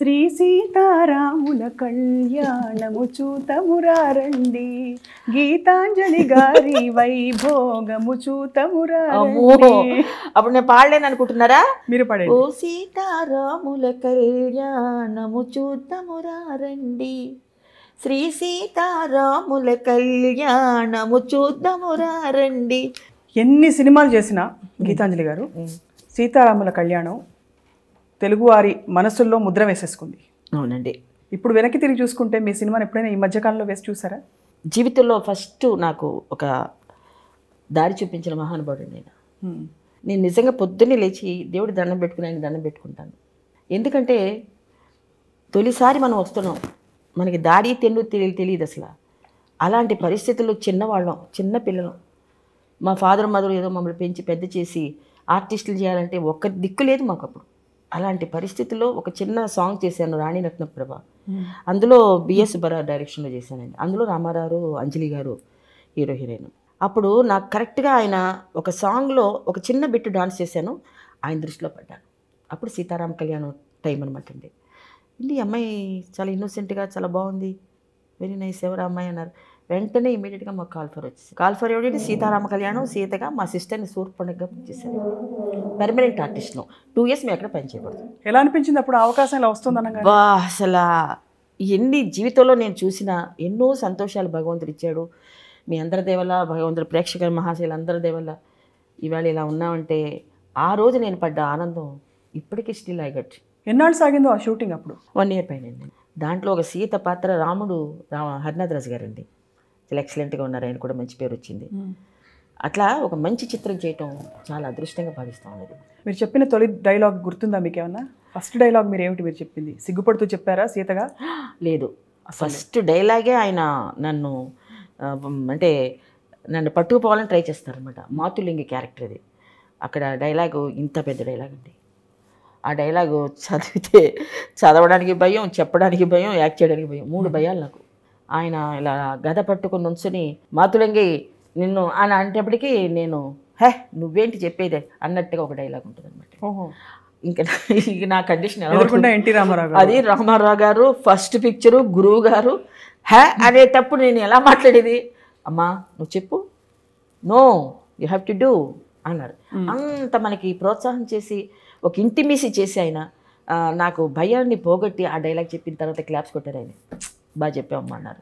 శ్రీ సీతారాముల కళ్యాణము చూతమురారండి, గీతాంజలి గారి వైభోగము చూతమురారండి. అప్పుడు నేను పాడలేను అనుకుంటున్నారా? మీరు పాడండి. ఓ సీతారాముల కళ్యాణము చూద్దామురారండి, శ్రీ సీతారాముల కళ్యాణము చూద్దామురారండి. ఎన్ని సినిమాలు చేసినా గీతాంజలి గారు సీతారాముల కళ్యాణం తెలుగువారి మనసుల్లో ముద్ర వేసేసుకుంది. అవునండి. ఇప్పుడు వెనక్కి తిరిగి చూసుకుంటే మీ సినిమాని ఎప్పుడైనా ఈ మధ్యకాలంలో వేసి చూసారా? జీవితంలో ఫస్ట్ నాకు ఒక దారి చూపించిన మహానుభావుడు నేను నిజంగా పొద్దున్నే లేచి దేవుడి దండం పెట్టుకుని ఆయన దండం పెట్టుకుంటాను. ఎందుకంటే తొలిసారి మనం వస్తున్నాం, మనకి దారి తెలియదు అసలు. అలాంటి పరిస్థితుల్లో చిన్నవాళ్ళం, చిన్న పిల్లలం. మా ఫాదర్ మదర్ ఏదో మమ్మల్ని పెంచి పెద్ద చేసి ఆర్టిస్టులు చేయాలంటే ఒక్క దిక్కు లేదు మాకు అప్పుడు. అలాంటి పరిస్థితుల్లో ఒక చిన్న సాంగ్ చేశాను, రాణి రత్నప్రభ. అందులో బిఎస్ సుబ్బారావు డైరెక్షన్లో చేశానండి. అందులో రామారావు, అంజలి గారు హీరో హీరోయిన్. అప్పుడు నాకు కరెక్ట్గా ఆయన ఒక సాంగ్లో ఒక చిన్న బిట్టు డాన్స్ చేశాను, ఆయన దృష్టిలో పడ్డాను. అప్పుడు సీతారామ కళ్యాణం టైం అనమాట అండి. ఈ అమ్మాయి చాలా ఇన్నోసెంట్గా చాలా బాగుంది, వెరీ నైస్, ఎవరు అమ్మాయి అన్నారు. వెంటనే ఇమీడియట్గా మాకు కాల్ఫర్ వచ్చింది. కాల్ఫర్ ఏమిటంటే సీతారామ కళ్యాణం సీతగా మా సిస్టర్ని సూర్పణగా చేశాను. పర్మనెంట్ ఆర్టిస్ట్ను 2 years మేము ఎక్కడ పని చేయకూడదు. ఎలా అనిపించింది అప్పుడు అవకాశం ఇలా వస్తుందనగా? అసలు ఎన్ని జీవితంలో నేను చూసిన ఎన్నో సంతోషాలు భగవంతుడు ఇచ్చాడు. మీ అందరి దేవల్ల, భగవంతుడు ప్రేక్షకుల మహాశైలు అందరి దేవల్ల ఇవాళ ఇలా ఉన్నామంటే ఆ రోజు నేను పడ్డ ఆనందం ఇప్పటికీ స్టిల్ ఐ గట్. ఎన్నాళ్ళు సాగిందో ఆ షూటింగ్? అప్పుడు 1 year పైన. దాంట్లో ఒక సీత పాత్ర రాముడు హరినాథ్ రాజు గారండి, చాలా ఎక్సలెంట్గా ఉన్నారు, ఆయన కూడా మంచి పేరు వచ్చింది. అట్లా ఒక మంచి చిత్రం చేయటం చాలా అదృష్టంగా భావిస్తూ ఉన్నది. మీరు చెప్పిన తొలి డైలాగ్ గుర్తుందా మీకు ఏమన్నా? ఫస్ట్ డైలాగ్ మీరు ఏమిటి మీరు చెప్పింది? సిగ్గుపడుతూ చెప్పారా సీతగా? లేదు, ఫస్ట్ డైలాగే ఆయన నన్ను అంటే నన్ను పట్టుకుపోవాలని ట్రై చేస్తారనమాట. మాతులింగి క్యారెక్టర్ అది. అక్కడ డైలాగు ఇంత పెద్ద డైలాగ్ అండి. ఆ డైలాగు చదవడానికి భయం, చెప్పడానికి భయం, యాక్ట్ చేయడానికి భయం, 3 భయాలు నాకు. ఆయన ఇలా గద పట్టుకుని నుంచుని మాతులింగి నిన్ను అని అంటేప్పటికీ నేను నువ్వేంటి చెప్పేది అన్నట్టుగా ఒక డైలాగ్ ఉంటుంది అనమాట. ఇంకా నా కండిషన్ ఎన్టీ రామారావు, అది రామారావు గారు ఫస్ట్ పిక్చరు, గురువు గారు అనేటప్పుడు నేను ఎలా మాట్లాడేది, అమ్మా నువ్వు చెప్పు, no you have to do అన్నారు. అంత మనకి ప్రోత్సాహం చేసి ఒక ఇంటిమేసి చేసి ఆయన నాకు భయాన్ని పోగొట్టి ఆ డైలాగ్ చెప్పిన తర్వాత క్లాప్స్ కొట్టారు. ఆయన బాగా చెప్పామమ్మా అన్నారు.